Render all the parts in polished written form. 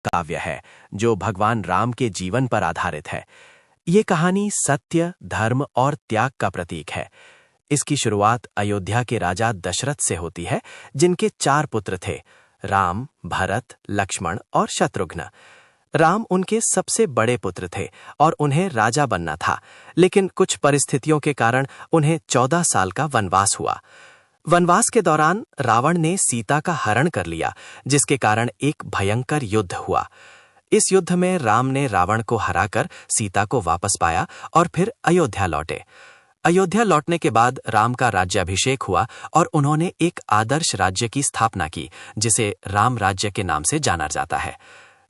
काव्य है जो भगवान राम के जीवन पर आधारित है। ये कहानी सत्य, धर्म और त्याग का प्रतीक है। इसकी शुरुआत अयोध्या के राजा दशरथ से होती है, जिनके 4 पुत्र थे, राम, भरत, लक्ष्मण और शत्रुघ्न। राम उनके सबसे बड़े पुत्र थे और उन्हें राजा बनना था, लेकिन कुछ परिस्थितियों के कारण उन्हें 14 साल का वनवास हुआ। वनवास के दौरान रावण ने सीता का हरण कर लिया, जिसके कारण एक भयंकर युद्ध हुआ। इस युद्ध में राम ने रावण को हराकर सीता को वापस पाया और फिर अयोध्या लौटे। अयोध्या लौटने के बाद राम का राज्याभिषेक हुआ और उन्होंने एक आदर्श राज्य की स्थापना की, जिसे राम राज्य के नाम से जाना जाता है।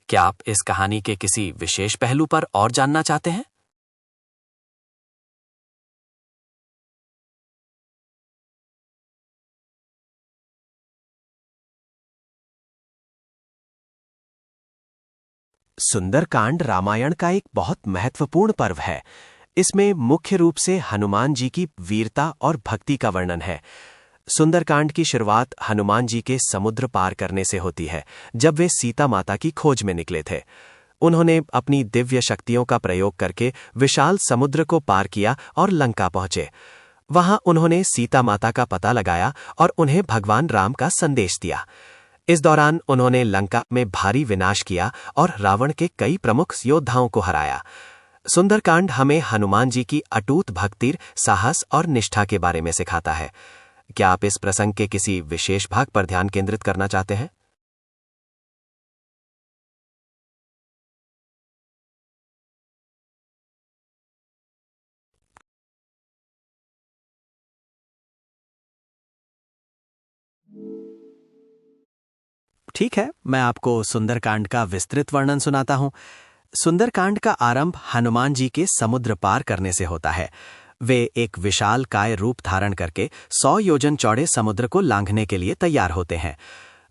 क्या आप इस कहानी के किसी विशेष पहलू पर और जानना चाहते हैं? सुंदरकांड रामायण का एक बहुत महत्वपूर्ण पर्व है। इसमें मुख्य रूप से हनुमान जी की वीरता और भक्ति का वर्णन है। सुंदरकांड की शुरुआत हनुमान जी के समुद्र पार करने से होती है, जब वे सीता माता की खोज में निकले थे। उन्होंने अपनी दिव्य शक्तियों का प्रयोग करके विशाल समुद्र को पार किया और लंका पहुंचे। वहां उन्होंने सीता माता का पता लगाया और उन्हें भगवान राम का संदेश दिया। इस दौरान उन्होंने लंका में भारी विनाश किया और रावण के कई प्रमुख योद्धाओं को हराया। सुंदरकांड हमें हनुमान जी की अटूट भक्ति, साहस और निष्ठा के बारे में सिखाता है। क्या आप इस प्रसंग के किसी विशेष भाग पर ध्यान केंद्रित करना चाहते हैं? ठीक है, मैं आपको सुंदरकांड का विस्तृत वर्णन सुनाता हूं। सुंदरकांड का आरंभ हनुमान जी के समुद्र पार करने से होता है। वे एक विशाल काय रूप धारण करके 100 योजन चौड़े समुद्र को लांघने के लिए तैयार होते हैं।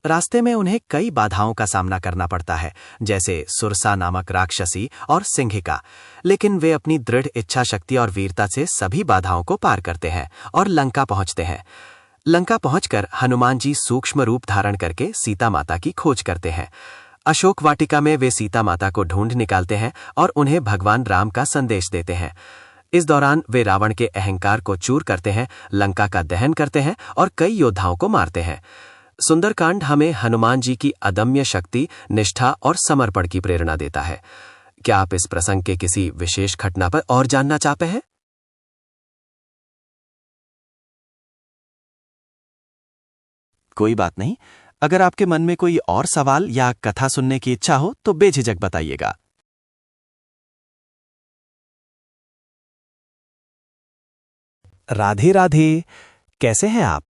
रास्ते में उन्हें कई बाधाओं का सामना करना पड़ता है, जैसे सुरसा नामक राक्षसी और सिंहिका, लेकिन वे अपनी दृढ़ इच्छा शक्ति और वीरता से सभी बाधाओं को पार करते हैं और लंका पहुंचते हैं। लंका पहुंचकर हनुमान जी सूक्ष्म रूप धारण करके सीता माता की खोज करते हैं। अशोक वाटिका में वे सीता माता को ढूंढ निकालते हैं और उन्हें भगवान राम का संदेश देते हैं। इस दौरान वे रावण के अहंकार को चूर करते हैं, लंका का दहन करते हैं और कई योद्धाओं को मारते हैं। सुंदरकांड हमें हनुमान जी की अदम्य शक्ति, निष्ठा और समर्पण की प्रेरणा देता है। क्या आप इस प्रसंग के किसी विशेष घटना पर और जानना चाहते हैं? कोई बात नहीं। अगर आपके मन में कोई और सवाल या कथा सुनने की इच्छा हो तो बेझिझक बताइएगा। राधे राधे। कैसे हैं आप?